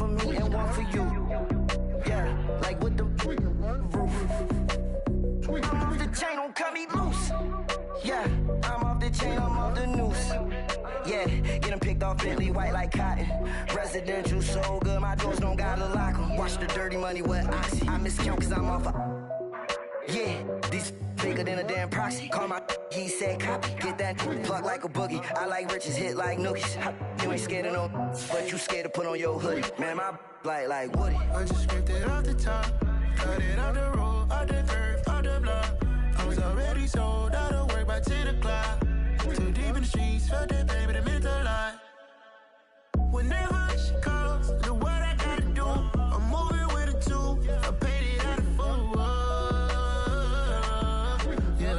for me and one for you. Yeah, like with the roof. I'm off the chain, don't cut me loose. Yeah, I'm off the chain, I'm off the noose. Yeah, get them picked off Bentley, white like cotton. Residential so good, my doors don't gotta lock them. Watch the dirty money with Oxy. I miscount cause I'm off a... Yeah, these bigger than a damn proxy. Call my he said copy. Get that plug like a boogie. I like riches, hit like nookies. You ain't scared of no, but you scared to put on your hoodie. Man, my like Woody. I just scraped it off the top, cut it off the road, off the curve, off the block. I was already sold out of work by 10 o'clock. Too deep in the streets, felt that baby, that meant a lot. Whenever she calls, do what I gotta do. I'm moving with a two, I paid it out of full. Yeah.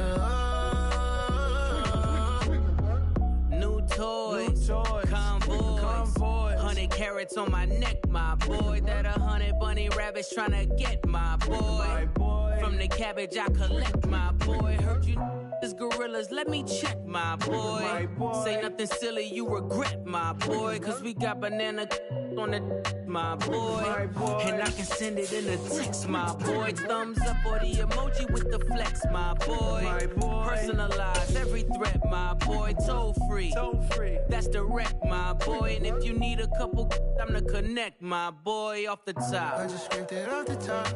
New toys, convoys, 100 carats on my neck, my boy. That 100 bunny rabbits tryna get my boy. From the cabbage I collect, my boy. Heard you is gorillas, let me check, my boy. Say nothing silly, you regret, my boy. Cause we got banana on the my boy. And I can send it in a text, my boy. Thumbs up or the emoji with the flex, my boy. Personalize every threat, my boy. Toll free, that's direct, my boy. And if you need a couple, I'm the connect, my boy. Off the top, I just scraped it off the top,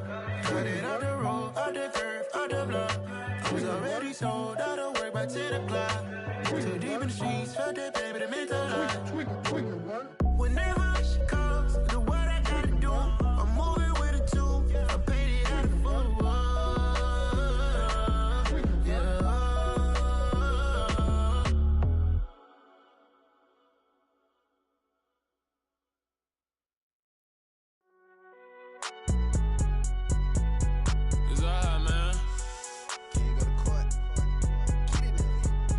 cut it off the road, off the curve, off the block. I was already sold out of work by 10 o'clock. Too deep in the streets, felt that baby, that meant a lot. Whenever she calls, do what I gotta do. I'm moving with a two, I paid it out of full. Yeah. It's all right, man.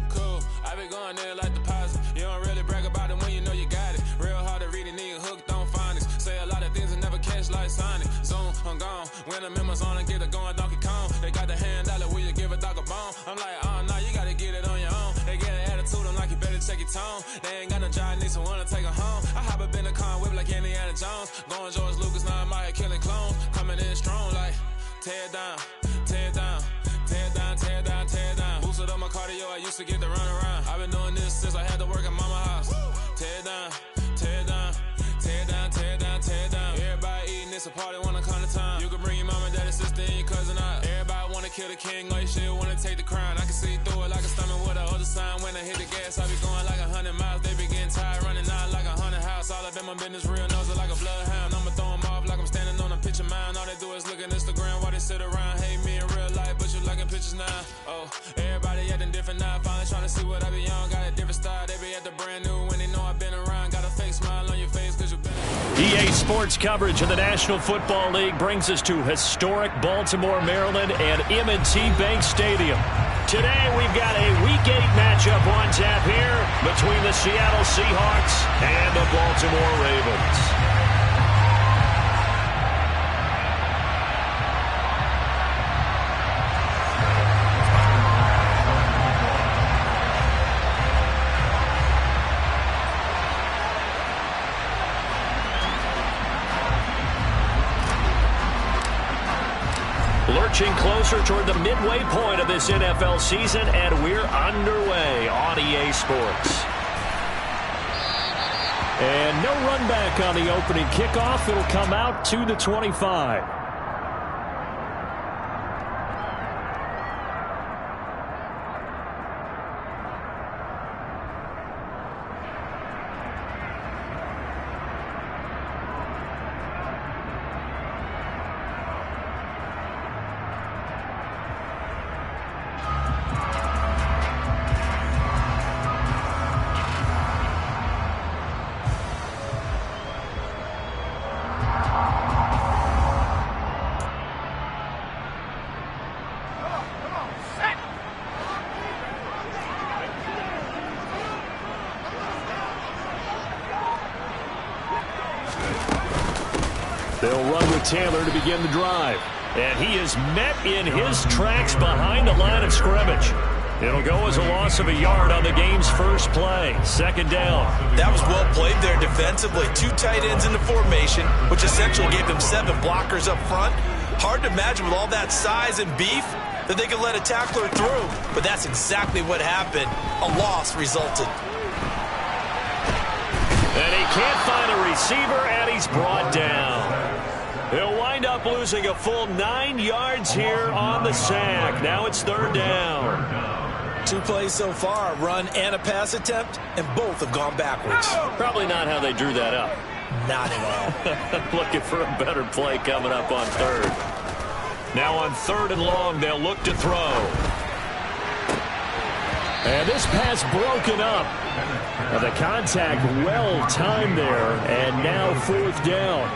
Cool, I been going there like deposit. You don't really brag about it when you know you got it. Real hard to read a nigga hooked on phonics. Say a lot of things and never catch like Sonic. Zoom, I'm gone. When the members on and get it going Donkey Kong. They got the hand dollar, will you give a dog a bone? I'm like, oh no, you gotta get it on your own. They get an attitude, I'm like, you better check your tone. They ain't got no job, need someone to take her home. I hop up in the car, whip like Indiana Jones. Going George Lucas, now I'm out here killing clones. Coming in strong like, tear down, tear down, tear down, tear down, tear down. Boosted up my cardio, I used to get to run around. I've been doing this since I had to work at mama house. Tear down, tear down, tear down, tear down, tear down. Everybody eating, it's a party, wanna come to time. You can bring your mama, daddy, sister, and your cousin out. Everybody wanna kill the king, or you shit wanna take the crown. I can see through it like a stomach with a other sign. When I hit the gas, I be going like 100 miles. They be getting tired, running out like 100 house. All up in my business, real nose like a bloodhound. I'ma throw them off like I'm standing on a picture mound. All they do is look at Instagram while they sit around. Hate me in real life, but you liking pictures now. Oh, everybody acting different now. Finally trying to see what I be on. Got a different style, they be at the brand new when they know I've been around. Got a fake smile on your face cause you been EA Sports coverage of the National Football League brings us to historic Baltimore, Maryland and M&T Bank Stadium. Today we've got a Week 8 matchup on tap here between the Seattle Seahawks and the Baltimore Ravens. Lurching closer toward the midway point of this NFL season, and we're underway on EA Sports. And no run back on the opening kickoff. It'll come out to the 25. They'll run with Taylor to begin the drive. And he is met in his tracks behind the line of scrimmage. It'll go as a loss of a yard on the game's first play. Second down. That was well played there defensively. 2 tight ends in the formation, which essentially gave them 7 blockers up front. Hard to imagine with all that size and beef that they could let a tackler through. But that's exactly what happened. A loss resulted. And he can't find a receiver, and he's brought down. He'll wind up losing a full 9 yards here on the sack. Now it's third down. 2 plays so far, a run and a pass attempt, and both have gone backwards. Probably not how they drew that up. Not at all. Looking for a better play coming up on third. Now on 3rd and long, they'll look to throw. And this pass broken up. And the contact well timed there, and now 4th down.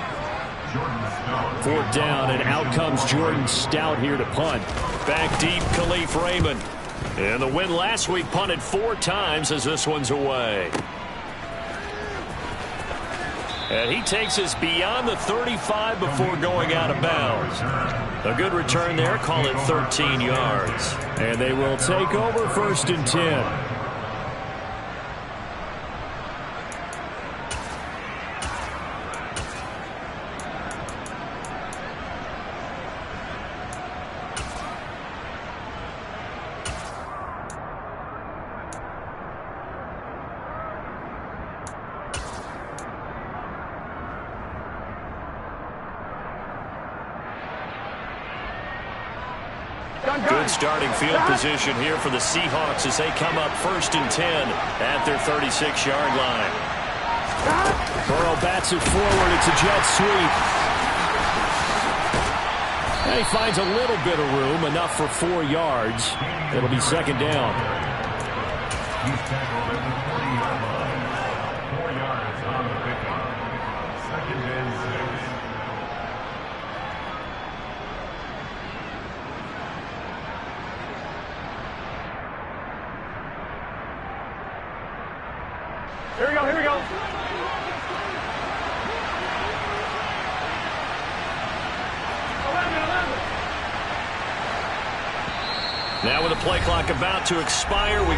4th down, and out comes Jordan Stout here to punt. Back deep, Khalif Raymond. And the win last week punted 4 times as this one's away. And he takes us beyond the 35 before going out of bounds. A good return there, call it 13 yards. And they will take over 1st and 10. Good starting field position here for the Seahawks as they come up 1st and 10 at their 36-yard line. Burrow bats it forward. It's a jet sweep. And he finds a little bit of room, enough for 4 yards. It'll be 2nd down. He's tackled at the 40-yard line. 4 yards on the pickup. 2nd and 6. Here we go, here we go. Now with the play clock about to expire, we...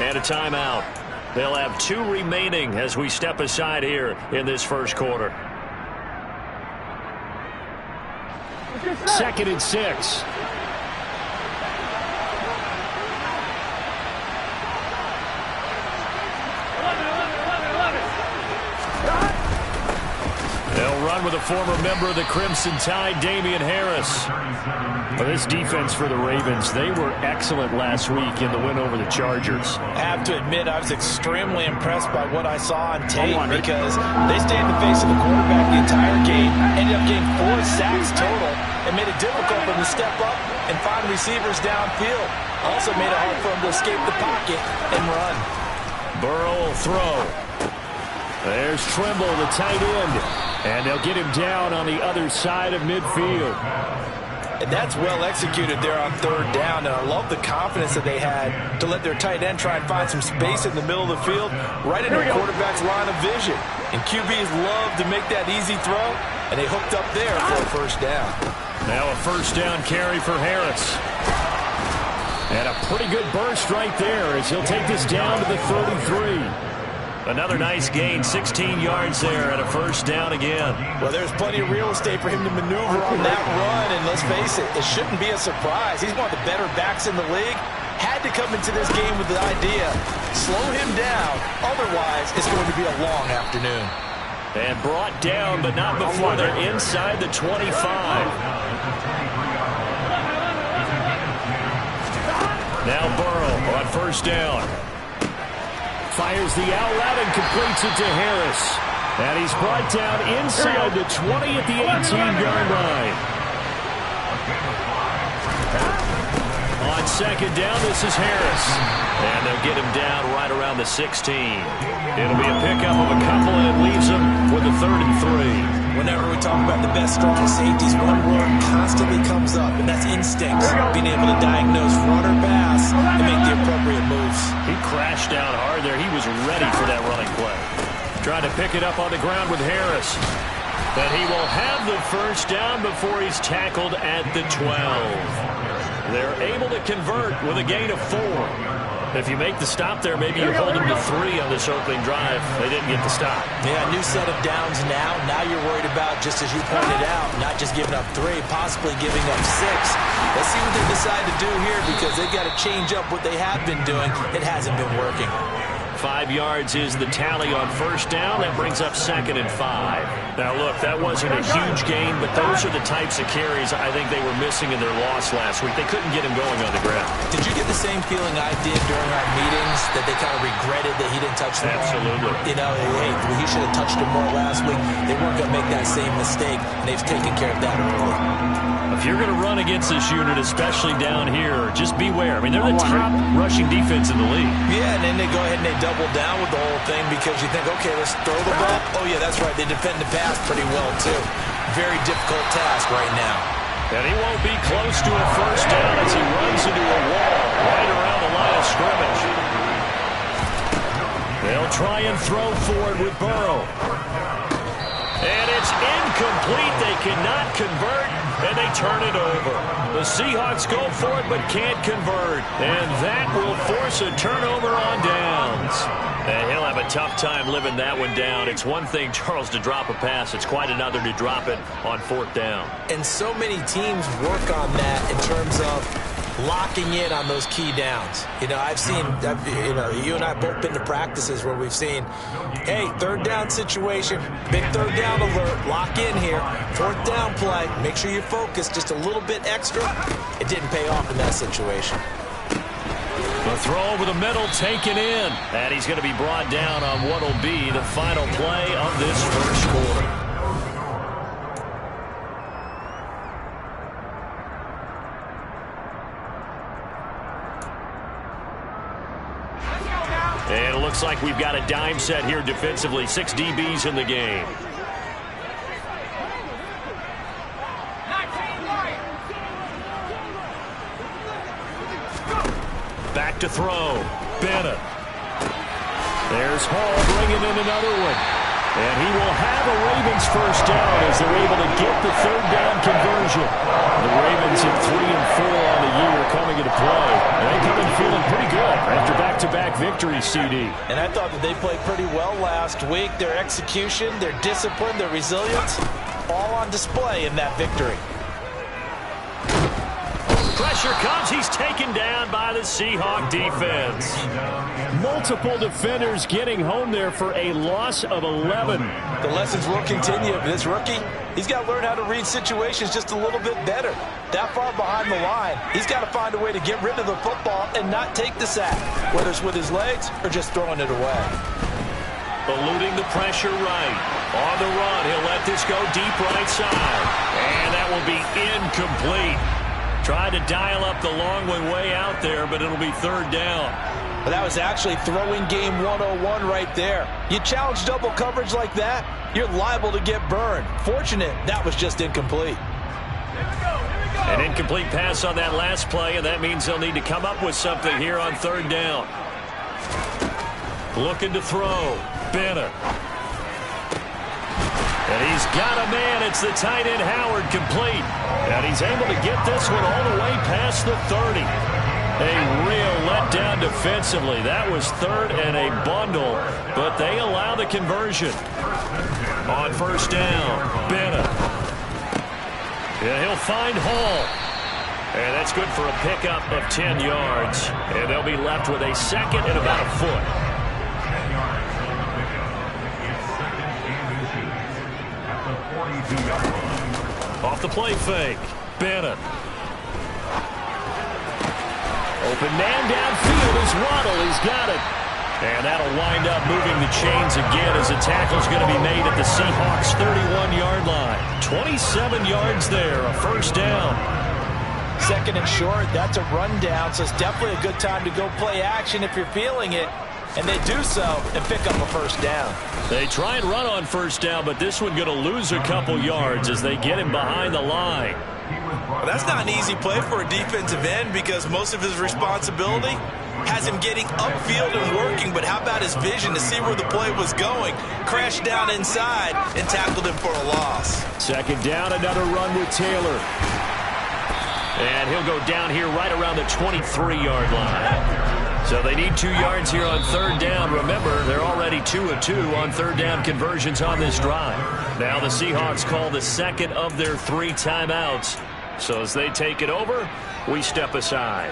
And a timeout. They'll have 2 remaining as we step aside here in this first quarter. 2nd and 6. They'll run with a former member of the Crimson Tide, Damian Harris. Well, this defense for the Ravens, they were excellent last week in the win over the Chargers. I have to admit, I was extremely impressed by what I saw on tape because they stayed in the face of the quarterback the entire game, ended up getting 4 sacks total, and made it difficult for them to step up and find receivers downfield. Also made it hard for them to escape the pocket and run. Burrow will throw. There's Trimble, the tight end, and they'll get him down on the other side of midfield. And that's well executed there on 3rd down, and I love the confidence that they had to let their tight end try and find some space in the middle of the field, right into the quarterback's line of vision. And QBs love to make that easy throw, and they hooked up there for a 1st down. Now a 1st down carry for Harris. And a pretty good burst right there as he'll take this down to the 33. Another nice gain, 16 yards there and a 1st down again. Well, there's plenty of real estate for him to maneuver on that run, and let's face it, it shouldn't be a surprise. He's one of the better backs in the league. Had to come into this game with the idea, slow him down, otherwise it's going to be a long afternoon. And brought down, but not before they're inside the 25. Now Burrow on 1st down. Fires the out route and completes it to Harris. And he's brought down inside the 20 at the 18-yard line. On second down. This is Harris. And they'll get him down right around the 16. It'll be a pickup of a couple, and it leaves them with a 3rd and 3. Whenever we talk about the best strong safeties, one word constantly comes up, and that's instincts. Being able to diagnose run or pass and make the appropriate moves. He crashed down hard there. He was ready for that running play. Trying to pick it up on the ground with Harris. But he will have the first down before he's tackled at the 12. They're able to convert with a gain of 4. If you make the stop there, maybe you hold them to 3 on this opening drive. They didn't get the stop. Yeah, new set of downs now. Now you're worried about, just as you pointed out, not just giving up 3, possibly giving up 6. Let's see what they decide to do here, because they've got to change up what they have been doing. It hasn't been working. 5 yards is the tally on first down. That brings up 2nd and 5. Now, look, that wasn't a huge gain, but those are the types of carries I think they were missing in their loss last week. They couldn't get him going on the ground. Did you get the same feeling I did during our meetings, that they kind of regretted that he didn't touch the ball? Absolutely. You know, hey, he should have touched him more last week. They weren't going to make that same mistake, and they've taken care of that early. If you're going to run against this unit, especially down here, just beware. I mean, they're the top rushing defense in the league. Yeah, and then they go ahead and they double down with the whole thing because you think, okay, let's throw the ball. Oh, yeah, that's right. They defend the pass pretty well, too. Very difficult task right now. And he won't be close to a first down as he runs into a wall right around the line of scrimmage. They'll try and throw forward with Burrow. And it's incomplete. They cannot convert, and they turn it over. The Seahawks go for it but can't convert, and that will force a turnover on downs. And he'll have a tough time living that one down. It's one thing, Charles, to drop a pass. It's quite another to drop it on 4th down. And so many teams work on that in terms of locking in on those key downs. You know, you and I both been to practices where we've seen, hey, 3rd down situation, big 3rd down alert, lock in here, 4th down play, make sure you focus just a little bit extra. It didn't pay off in that situation. The throw over the middle taken in, and he's going to be brought down on what will be the final play of this first quarter. And it looks like we've got a dime set here defensively. 6 DBs in the game. Back to throw. Bennett. There's Hall bringing in another one. And he will have a Ravens first down as they're able to get the 3rd down conversion. The Ravens at 3-4 on the year coming into play. And they come in feeling pretty good after back-to-back victories, CD. And I thought that they played pretty well last week. Their execution, their discipline, their resilience, all on display in that victory. Pressure comes. He's taken down by the Seahawk defense. Multiple defenders getting home there for a loss of 11. The lessons will continue. This rookie, he's got to learn how to read situations just a little bit better. That far behind the line, he's got to find a way to get rid of the football and not take the sack, whether it's with his legs or just throwing it away. Eluding the pressure right. On the run, he'll let this go deep right side. And that will be incomplete. Tried to dial up the long one way out there, but it'll be 3rd down. But that was actually throwing game 101 right there. You challenge double coverage like that, you're liable to get burned. Fortunate, that was just incomplete. An incomplete pass on that last play, and that means they'll need to come up with something here on 3rd down. Looking to throw. Bennett. And he's got a man. It's the tight end, Howard, complete. And he's able to get this one all the way past the 30. A real letdown defensively. That was 3rd and a bundle, but they allow the conversion. On first down, Bennett. And he'll find Hall. And that's good for a pickup of 10 yards. And they'll be left with a 2nd and about a foot. Off the play fake. Bennett. Open man downfield is Waddle. He's got it. And that'll wind up moving the chains again as the tackle's going to be made at the Seahawks' 31-yard line. 27 yards there, a first down. Second and short, that's a rundown, so it's definitely a good time to go play action if you're feeling it. And they do so and pick up a first down. They try and run on first down, but this one going to lose a couple yards as they get him behind the line. Well, that's not an easy play for a defensive end because most of his responsibility has him getting upfield and working, but how about his vision to see where the play was going? Crashed down inside and tackled him for a loss. Second down, another run with Taylor. And he'll go down here right around the 23-yard line. So they need 2 yards here on third down. Remember, they're already 2 of 2 on third down conversions on this drive. Now the Seahawks call the second of their 3 timeouts. So as they take it over, we step aside.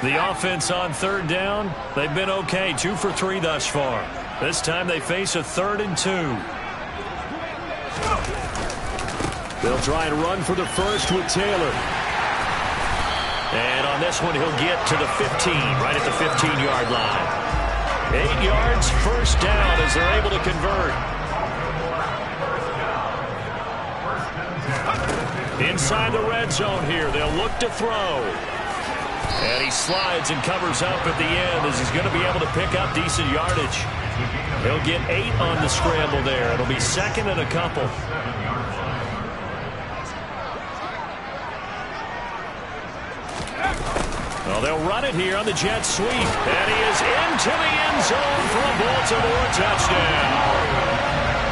The offense on third down, they've been okay, 2 for 3 thus far. This time they face a 3rd and 2. They'll try and run for the first with Taylor. And on this one, he'll get to the 15, right at the 15-yard line. 8 yards, first down as they're able to convert. Inside the red zone here, they'll look to throw. And he slides and covers up at the end as he's going to be able to pick up decent yardage. He'll get 8 on the scramble there. It'll be 2nd and a couple. Well, they'll run it here on the jet sweep. And he is into the end zone for a Baltimore touchdown.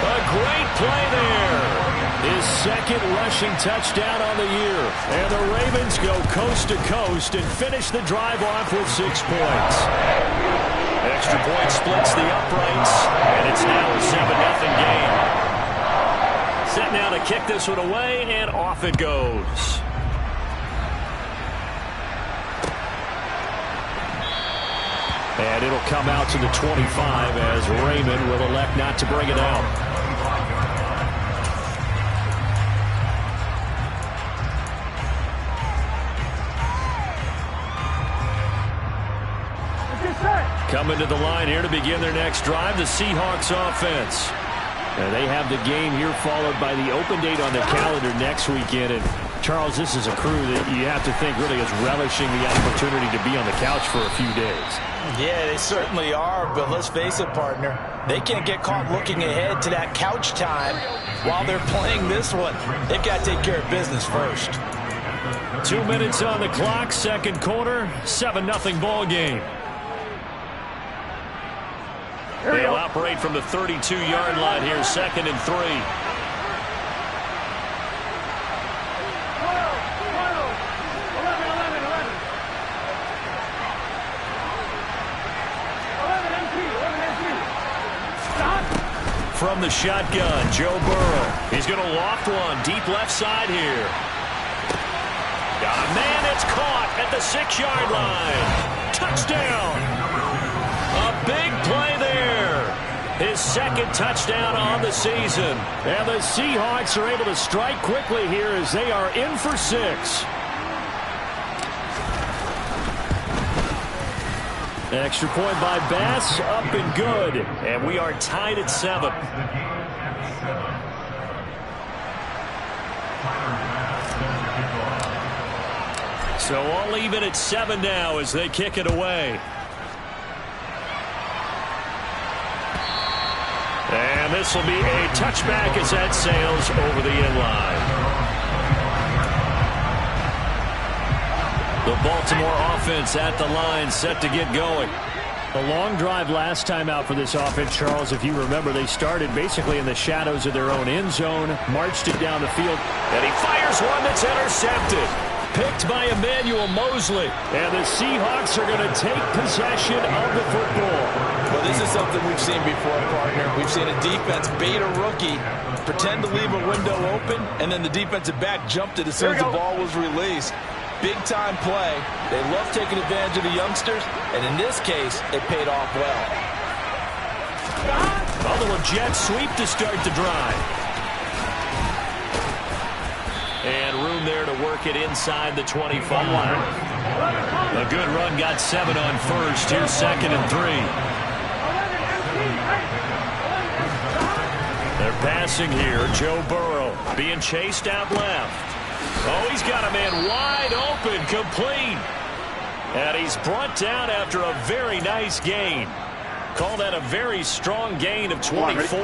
A great play there. His 2nd rushing touchdown on the year. And the Ravens go coast to coast and finish the drive off with 6 points. Extra point splits the uprights, and it's now a 7-0 game. Set now to kick this one away, and off it goes. And it'll come out to the 25 as Raymond will elect not to bring it out. Coming to the line here to begin their next drive, the Seahawks offense. And they have the game here followed by the open date on their calendar next weekend. And Charles, this is a crew that you have to think really is relishing the opportunity to be on the couch for a few days. Yeah, they certainly are, but let's face it, partner. They can't get caught looking ahead to that couch time while they're playing this one. They've got to take care of business first. 2 minutes on the clock, second quarter, 7-0 ball game. They'll operate from the 32-yard line here, 2nd and 3. From the shotgun, Joe Burrow. He's going to loft one deep left side here. Man, it's caught at the 6-yard line. Touchdown. A big play there. His 2nd touchdown on the season. And the Seahawks are able to strike quickly here as they are in for 6. Extra point by Bass, up and good. And we are tied at 7. So all even at 7 now as they kick it away. And this will be a touchback as that sails over the end line. The Baltimore offense at the line, set to get going. A long drive last time out for this offense, Charles. If you remember, they started basically in the shadows of their own end zone, marched it down the field, and he fires one that's intercepted. Picked by Emmanuel Mosley. And the Seahawks are going to take possession of the football. Well, this is something we've seen before, partner. We've seen a defense bait a rookie, pretend to leave a window open, and then the defensive back jumped it as soon as the ball was released. Big-time play. They love taking advantage of the youngsters, and in this case, it paid off well. A little jet sweep to start the drive. And room there to work it inside the 25. A good run, got 7 on first. Here's 2nd and 3. They're passing here. Joe Burrow. being chased out left. Oh, he's got a man wide open, complete. And he's brought down after a very nice gain. Call that a very strong gain of 24.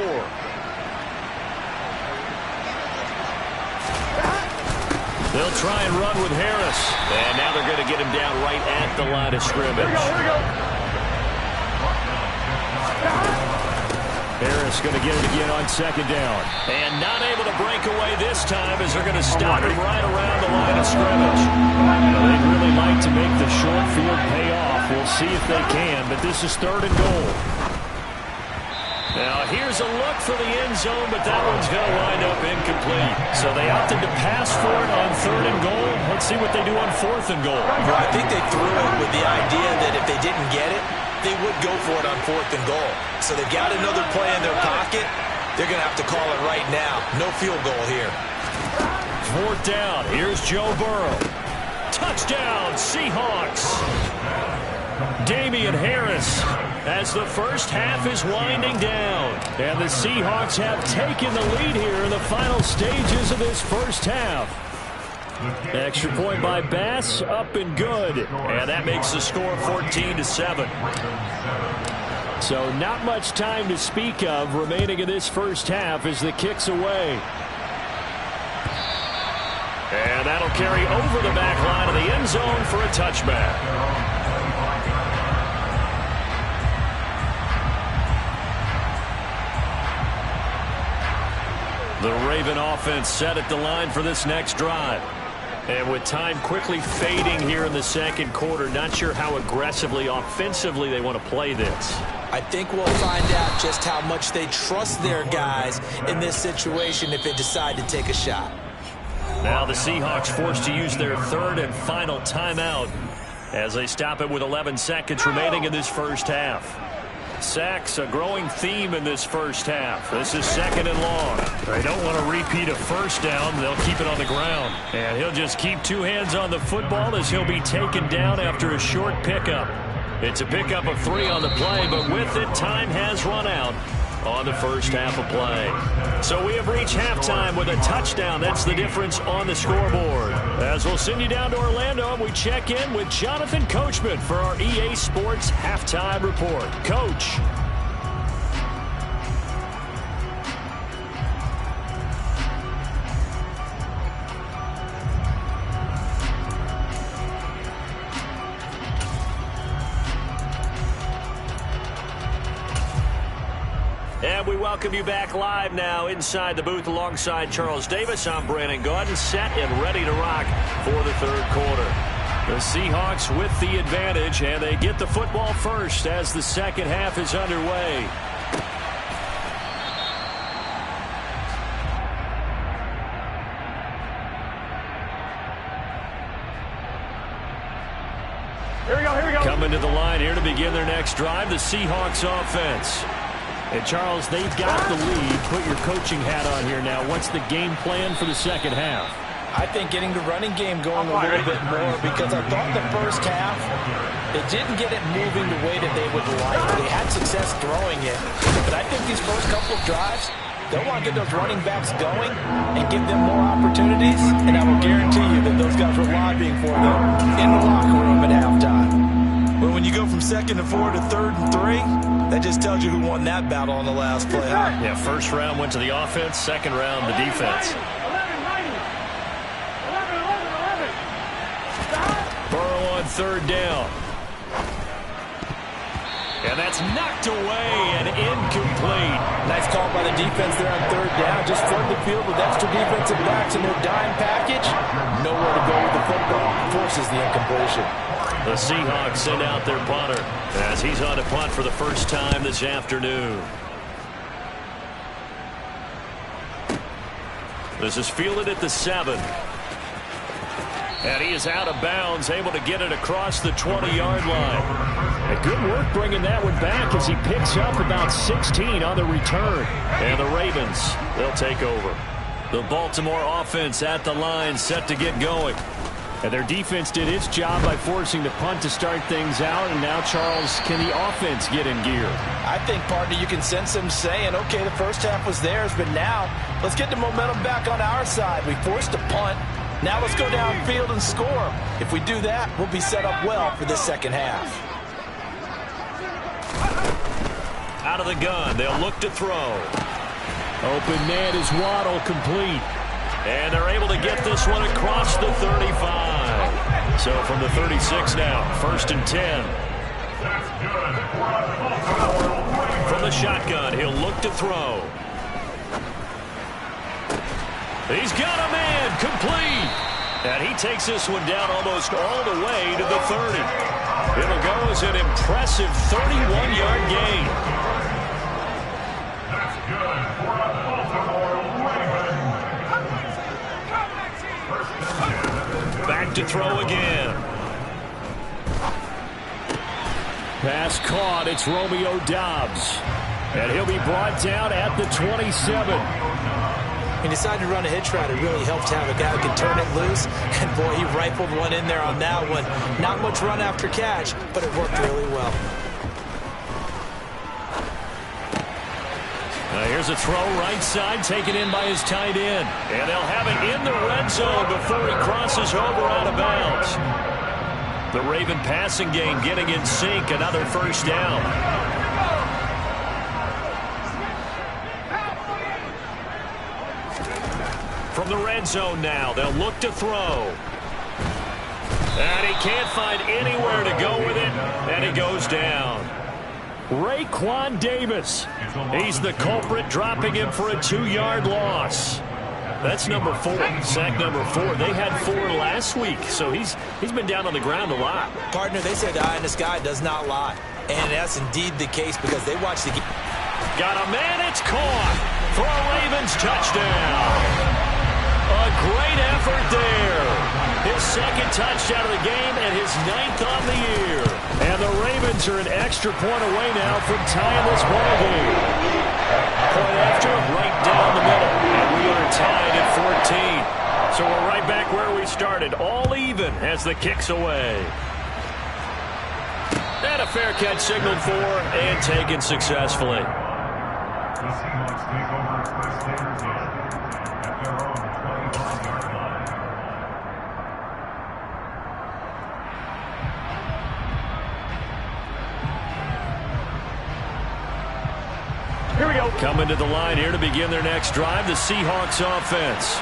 They'll try and run with Harris. And now they're going to get him down right at the line of scrimmage. Here we go. Harris going to get it again on second down. And not able to break away this time as they're going to stop him right around the line of scrimmage. They'd really like to make the short field pay off. We'll see if they can, but this is 3rd and goal. Now here's a look for the end zone, but that one's going to wind up incomplete. So they opted to pass for it on 3rd and goal. Let's see what they do on 4th and goal. Well, I think they threw it with the idea that if they didn't get it, they would go for it on 4th and goal. So they've got another play in their pocket. They're going to have to call it right now. No field goal here. 4th down. Here's Joe Burrow. Touchdown, Seahawks. Damian Harris as the first half is winding down. And the Seahawks have taken the lead here in the final stages of this first half. Extra point by Bass, up and good. And that makes the score 14-7. So not much time to speak of remaining in this first half as the kick's away. And that'll carry over the back line of the end zone for a touchback. The Raven offense set at the line for this next drive. And with time quickly fading here in the second quarter, not sure how aggressively, offensively they want to play this. I think we'll find out just how much they trust their guys in this situation if they decide to take a shot. Now the Seahawks forced to use their 3rd and final timeout as they stop it with 11 seconds remaining in this first half. Sacks, a growing theme in this first half. This is 2nd and long. They don't want to repeat a first down. They'll keep it on the ground. And he'll just keep 2 hands on the football as he'll be taken down after a short pickup. It's a pickup of 3 on the play, but with it, time has run out on the first half of play. So we have reached halftime with a touchdown. That's the difference on the scoreboard. As we'll send you down to Orlando, and we check in with Jonathan Coachman for our EA Sports Halftime Report. Coach. And we welcome you back live now inside the booth alongside Charles Davis. I'm Brandon Gaudin, set and ready to rock for the 3rd quarter. The Seahawks with the advantage, and they get the football first as the second half is underway. Here we go, here we go. Coming to the line here to begin their next drive, the Seahawks offense. And, Charles, they've got the lead. Put your coaching hat on here now. What's the game plan for the second half? I think getting the running game going a little bit more, because I thought the first half, they didn't get it moving the way that they would like. They had success throwing it. But I think these first couple of drives, they'll want to get those running backs going and give them more opportunities. And I will guarantee you that those guys were lobbying for them in the locker room at halftime. But when you go from 2nd and 4 to 3rd and 3, that just tells you who won that battle on the last play. Yeah, first round went to the offense, second round the defense. 11. Burrow on 3rd down. And that's knocked away and incomplete. Nice call by the defense there on 3rd down. Just flood the field with extra defensive backs in their dime package. Nowhere to go with the football. Forces the incompletion. The Seahawks send out their punter as he's on a punt for the first time this afternoon. This is fielded at the 7. And he is out of bounds, able to get it across the 20-yard line. And good work bringing that one back as he picks up about 16 on the return. And the Ravens, they'll take over. The Baltimore offense at the line, set to get going. And their defense did its job by forcing the punt to start things out. And now, Charles, can the offense get in gear? I think, partner, you can sense them saying, okay, the first half was theirs, but now let's get the momentum back on our side. We forced a punt. Now let's go downfield and score. If we do that, we'll be set up well for this second half. Out of the gun, they'll look to throw. Open man is Waddle, complete. And they're able to get this one across the 35. So from the 36 now, 1st and 10. From the shotgun, he'll look to throw. He's got a man, complete. And he takes this one down almost all the way to the 30. It'll go as an impressive 31-yard gain. Back to throw again. Pass caught. It's Romeo Doubs. And he'll be brought down at the 27. He decided to run a hitch route. It really helped to have a guy who can turn it loose. And, boy, he rifled one in there on that one. Not much run after catch, but it worked really well. Here's a throw right side, taken in by his tight end. And they'll have it in the red zone before he crosses over out of bounds. The Raven passing game getting in sync, another first down. From the red zone now, they'll look to throw. And he can't find anywhere to go with it, and he goes down. Raekwon Davis. He's the culprit, dropping him for a 2-yard loss. That's number 4, sack number 4. They had 4 last week, so he's been down on the ground a lot. Partner, they say the eye in the sky does not lie. And that's indeed the case because they watch the game. Got a man, it's caught for a Ravens touchdown. A great effort there. His second touchdown of the game and his 9th on the year. And the Ravens are an extra point away now from tying this ball game. Point after, right down the middle. And we are tied at 14. So we're right back where we started. All even as the kick's away. And a fair catch signaled for and taken successfully. The Seahawks take over first and 10 at their own 21-yard line. Here we go. Coming to the line here to begin their next drive, the Seahawks offense.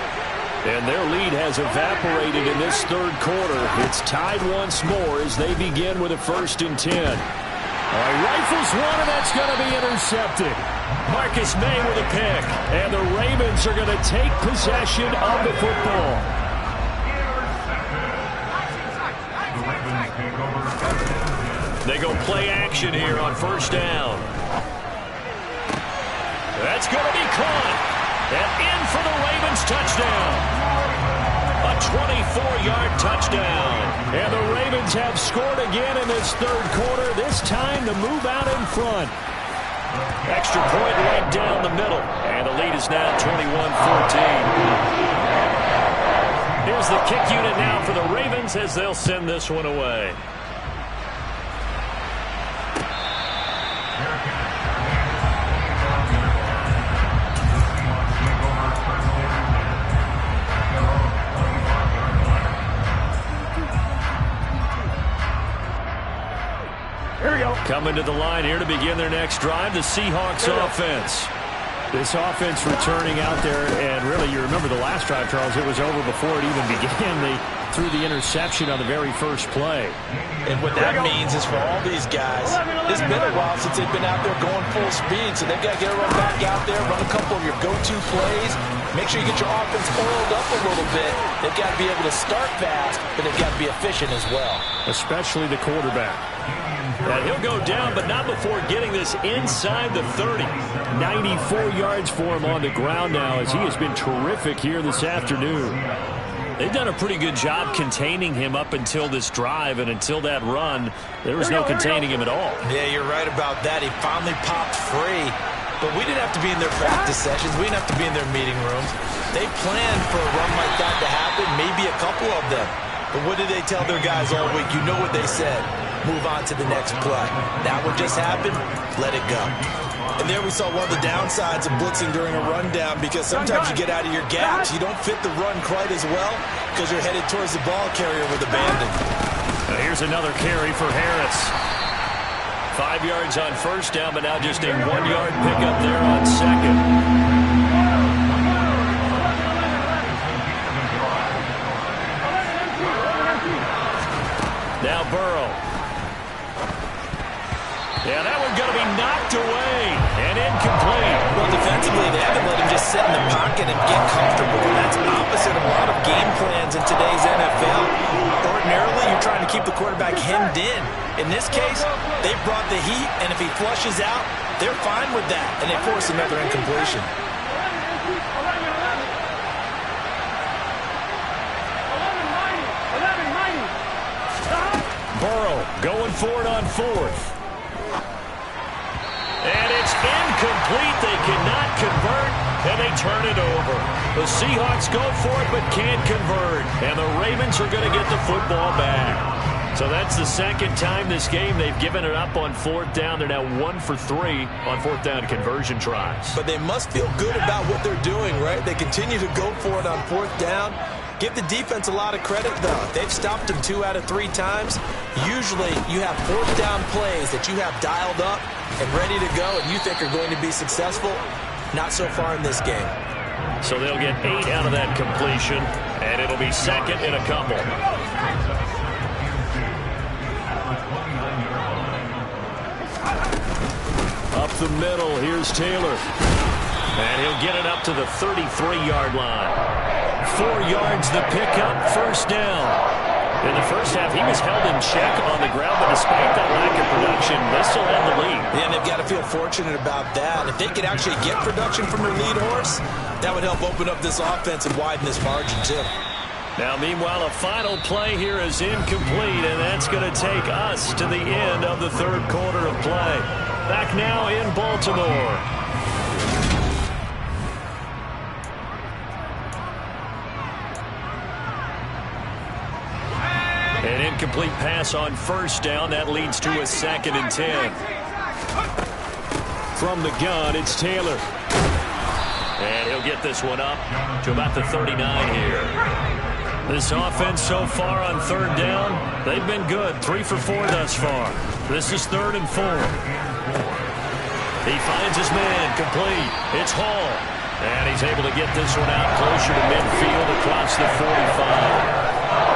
And their lead has evaporated in this third quarter. It's tied once more as they begin with a 1st and 10. He rifles one, and that's going to be intercepted. Marcus May with a pick. And the Ravens are going to take possession of the football. They go play action here on 1st down. That's going to be caught. And in for the Ravens touchdown. A 24-yard touchdown. And the Ravens have scored again in this third quarter, this time to move out in front. Extra point right down the middle. And the lead is now 21-14. Here's the kick unit now for the Ravens as they'll send this one away. Coming to the line here to begin their next drive, the Seahawks offense. This offense returning out there, and really, you remember the last drive, Charles, it was over before it even began. They threw the interception on the very first play. And what that means is for all these guys, it's been a while since they've been out there going full speed, so they've got to get everyone back out there, run a couple of your go-to plays, make sure you get your offense oiled up a little bit. They've got to be able to start fast, but they've got to be efficient as well. Especially the quarterback. And he'll go down, but not before getting this inside the 30. 94 yards for him on the ground now as he has been terrific here this afternoon. They've done a pretty good job containing him up until this drive, and until that run, there was no containing him at all. Yeah, you're right about that. He finally popped free. But we didn't have to be in their practice sessions. We didn't have to be in their meeting rooms. They planned for a run like that to happen, maybe a couple of them. But what did they tell their guys all week? You know what they said. Move on to the next play. That one just happened. Let it go. And there we saw one of the downsides of blitzing during a rundown, because sometimes you get out of your gaps. You don't fit the run quite as well because you're headed towards the ball carrier with abandon. Now here's another carry for Harris. 5 yards on first down, but now just a 1-yard pickup there on second. Now Burrow. Yeah, that one's going to be knocked away and incomplete. Well, defensively, they haven't let him just sit in the pocket and get comfortable. And that's opposite of a lot of game plans in today's NFL. Ordinarily, you're trying to keep the quarterback hemmed in. In this case, they brought the heat, and if he flushes out, they're fine with that, and they force another incompletion. Burrow going for it on fourth. And it's incomplete. They cannot convert, and they turn it over. The Seahawks go for it but can't convert, and the Ravens are going to get the football back. So that's the second time this game they've given it up on fourth down. They're now 1 for 3 on fourth down conversion tries. But they must feel good about what they're doing, right? They continue to go for it on fourth down. Give the defense a lot of credit, though. They've stopped them 2 out of 3 times. Usually you have fourth down plays that you have dialed up and ready to go and you think are going to be successful. Not so far in this game. So they'll get 8 out of that completion, and it'll be second and a couple. Up the middle, here's Taylor. And he'll get it up to the 33-yard line. 4 yards the pickup, first down. In the first half, he was held in check on the ground, but despite that lack of production, they still have the lead. Yeah, and they've got to feel fortunate about that. If they could actually get production from their lead horse, that would help open up this offense and widen this margin, too. Now, meanwhile, a final play here is incomplete, and that's going to take us to the end of the third quarter of play. Back now in Baltimore. An incomplete pass on first down. That leads to a 2nd and 10. From the gun, it's Taylor. And he'll get this one up to about the 39 here. This offense so far on third down, they've been good. 3 for 4 thus far. This is 3rd and 4. He finds his man, complete. It's Hall. And he's able to get this one out closer to midfield across the 45.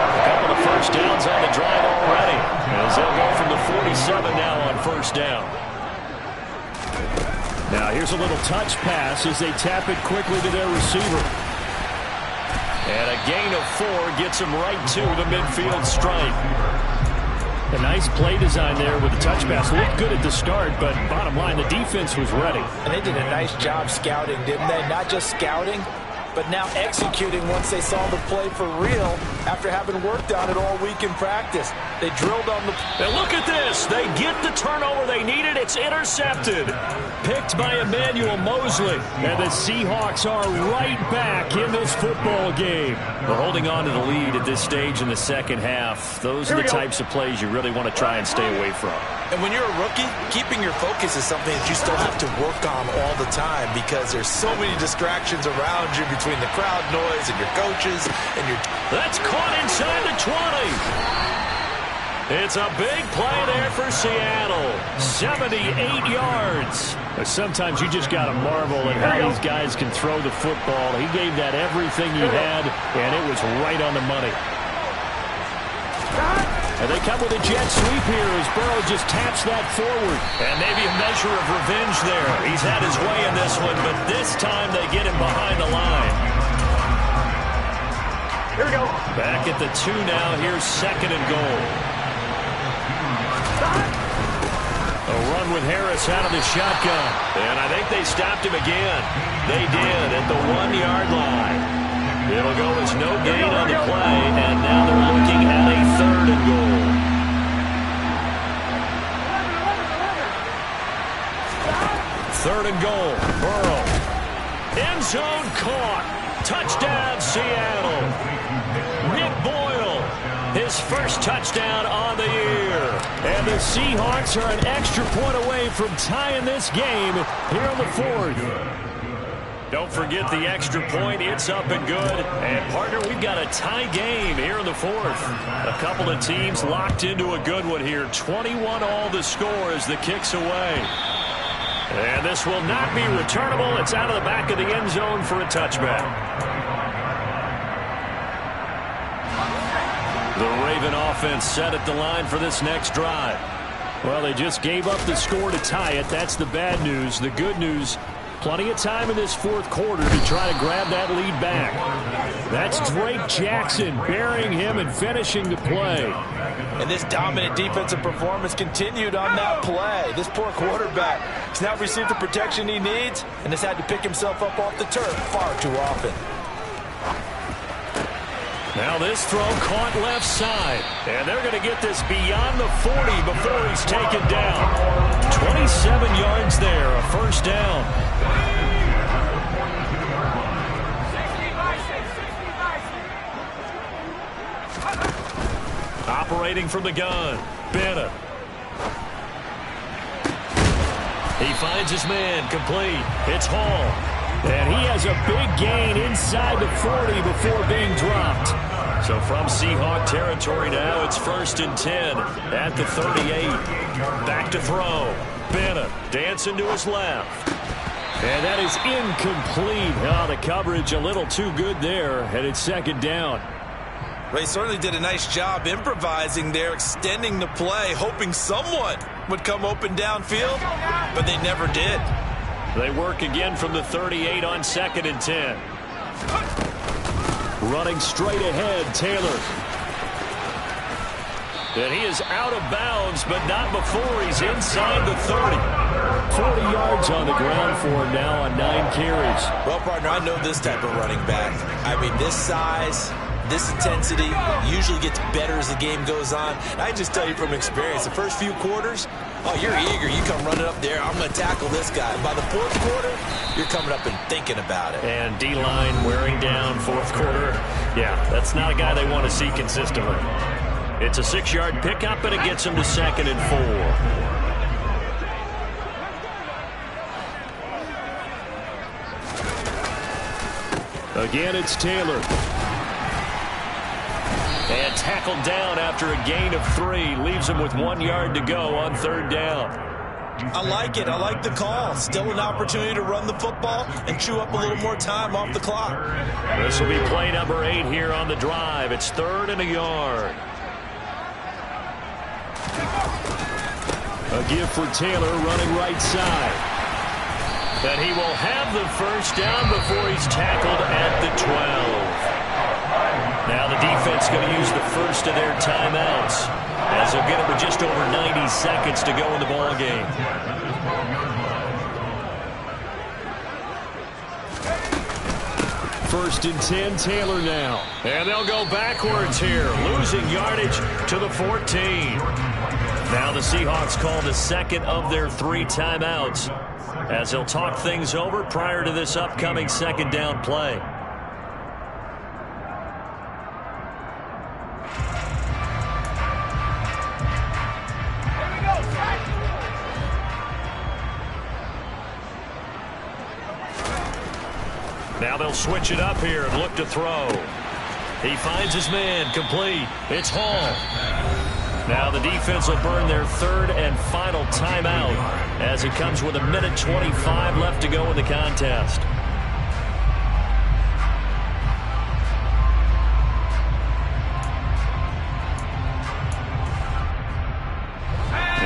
A couple of first downs on the drive already, as they'll go from the 47 now on first down. Now here's a little touch pass as they tap it quickly to their receiver. And a gain of 4 gets him right to the midfield stripe. A nice play design there with the touch pass. Looked good at the start, but bottom line, the defense was ready. And they did a nice job scouting, didn't they? Not just scouting, but now executing once they saw the play for real after having worked on it all week in practice. They drilled on the... And look at this. They get the turnover they needed. It's intercepted. Picked by Emmanuel Mosley. And the Seahawks are right back in this football game. But holding on to the lead at this stage in the second half, those are the types of plays you really want to try and stay away from. And when you're a rookie, keeping your focus is something that you still have to work on all the time because there's so many distractions around you between the crowd noise and your coaches and your... That's caught inside the 20. It's a big play there for Seattle. 78 yards. But sometimes you just got to marvel at how these guys can throw the football. He gave that everything he had, and it was right on the money. And they come with a jet sweep here as Burrow just taps that forward. And maybe a measure of revenge there. He's had his way in this one, but this time they get him behind the line. Here we go. Back at the 2 now. Here's 2nd and goal. A run with Harris out of the shotgun. And I think they stopped him again. They did at the 1-yard line. It'll go as no gain on the play, and now they're looking at a 3rd and goal. Third and goal. Burrow. End zone caught. Touchdown, Seattle. Nick Boyle his first touchdown on the year. And the Seahawks are an extra point away from tying this game here in the fourth. Don't forget the extra point. It's up and good. And, partner, we've got a tie game here in the fourth. A couple of teams locked into a good one here. 21 all the score as the kick's away. And this will not be returnable. It's out of the back of the end zone for a touchback. The Raven offense set at the line for this next drive. Well, they just gave up the score to tie it. That's the bad news. The good news, plenty of time in this fourth quarter to try to grab that lead back. That's Drake Jackson burying him and finishing the play. And this dominant defensive performance continued on that play. This poor quarterback has now received the protection he needs and has had to pick himself up off the turf far too often. Now this throw caught left side. And they're going to get this beyond the 40 before he's taken down. 27 yards there, a first down. Operating from the gun, Bennett. He finds his man, complete. It's Hall. And he has a big gain inside the 40 before being dropped. So from Seahawk territory now, it's 1st and 10 at the 38. Back to throw. Bennett dancing to his left. And that is incomplete. Oh, the coverage a little too good there, and it's 2nd down. They certainly did a nice job improvising there, extending the play, hoping someone would come open downfield, but they never did. They work again from the 38 on 2nd and 10. Running straight ahead, Taylor. And he is out of bounds, but not before he's inside the 30. 40 yards on the ground for him now on 9 carries. Well, partner, I know this type of running back. I mean, this size, this intensity usually gets better as the game goes on. I just tell you from experience, the first few quarters, oh, you're eager. You come running up there. I'm going to tackle this guy. By the 4th quarter, you're coming up and thinking about it. And D-line wearing down 4th quarter. Yeah, that's not a guy they want to see consistently. It's a 6-yard pickup, and it gets him to 2nd and 4. Again, it's Taylor. And tackled down after a gain of 3. Leaves him with 1 yard to go on 3rd down. I like it. I like the call. Still an opportunity to run the football and chew up a little more time off the clock. This will be play number 8 here on the drive. It's 3rd and a yard. A give for Taylor running right side. And he will have the first down before he's tackled at the 12. Now the defense going to use the first of their timeouts as they'll get it with just over 90 seconds to go in the ball game. First and 10, Taylor now. And they'll go backwards here, losing yardage to the 14. Now the Seahawks call the second of their 3 timeouts as they'll talk things over prior to this upcoming 2nd down play. Now they'll switch it up here and look to throw. He finds his man, complete. It's Hall. Now the defense will burn their 3rd and final timeout as it comes with 1:25 left to go in the contest.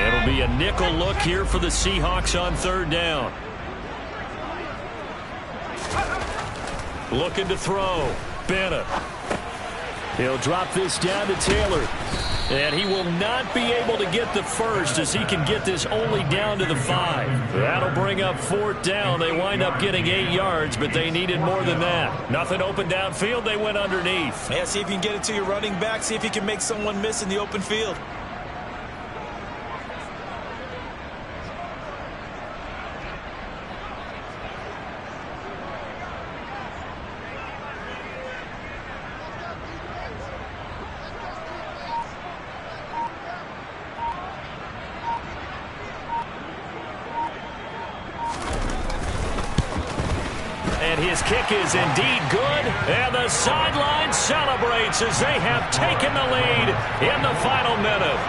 It'll be a nickel look here for the Seahawks on 3rd down. Looking to throw. Bennett. He'll drop this down to Taylor. And he will not be able to get the first as he can get this only down to the 5. That'll bring up 4th down. They wind up getting 8 yards, but they needed more than that. Nothing open downfield. They went underneath. Yeah, see if you can get it to your running back. See if you can make someone miss in the open field. And his kick is indeed good. And the sideline celebrates as they have taken the lead in the final minute.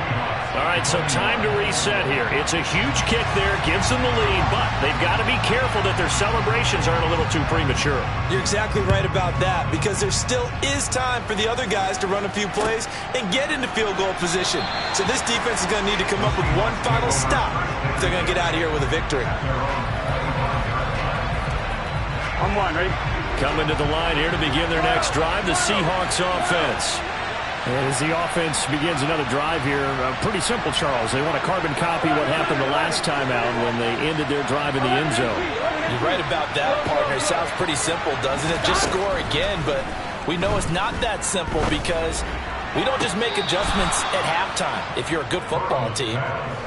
All right, so time to reset here. It's a huge kick there, gives them the lead, but they've got to be careful that their celebrations aren't a little too premature. You're exactly right about that, because there still is time for the other guys to run a few plays and get into field goal position. So this defense is going to need to come up with one final stop if they're going to get out of here with a victory. On one, ready? Coming to the line here to begin their next drive, the Seahawks offense. As the offense begins another drive here, pretty simple, Charles. They want to carbon copy what happened the last time out when they ended their drive in the end zone. You're right about that, partner. Sounds pretty simple, doesn't it? Just score again, but we know it's not that simple because we don't just make adjustments at halftime. If you're a good football team,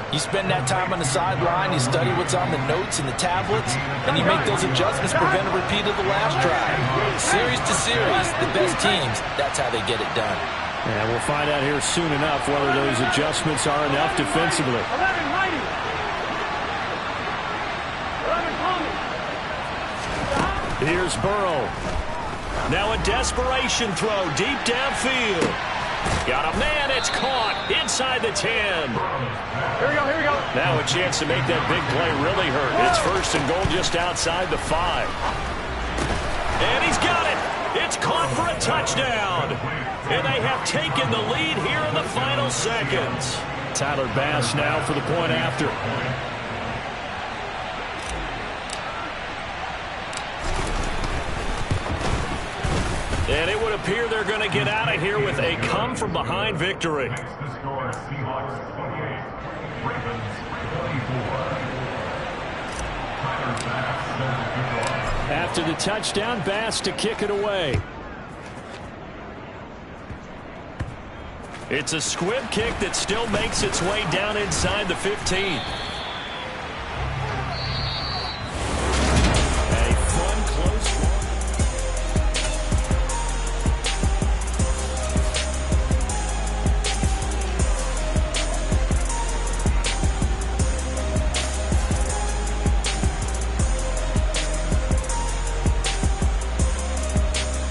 you spend that time on the sideline, you study what's on the notes and the tablets, and you make those adjustments, prevent a repeat of the last drive. Series to series, the best teams, that's how they get it done. And we'll find out here soon enough whether those adjustments are enough defensively. Here's Burrow. Now a desperation throw deep downfield. Got a man, it's caught inside the 10. Here we go, here we go. Now a chance to make that big play really hurt. It's first and goal just outside the 5. And he's got it. It's caught for a touchdown. And they have taken the lead here in the final seconds. Tyler Bass now for the point after. And it would appear they're going to get out of here with a come-from-behind victory. The score, Seahawks 28, Ravens 24. Tyler Bass. After the touchdown, Bass to kick it away. It's a squib kick that still makes its way down inside the 15.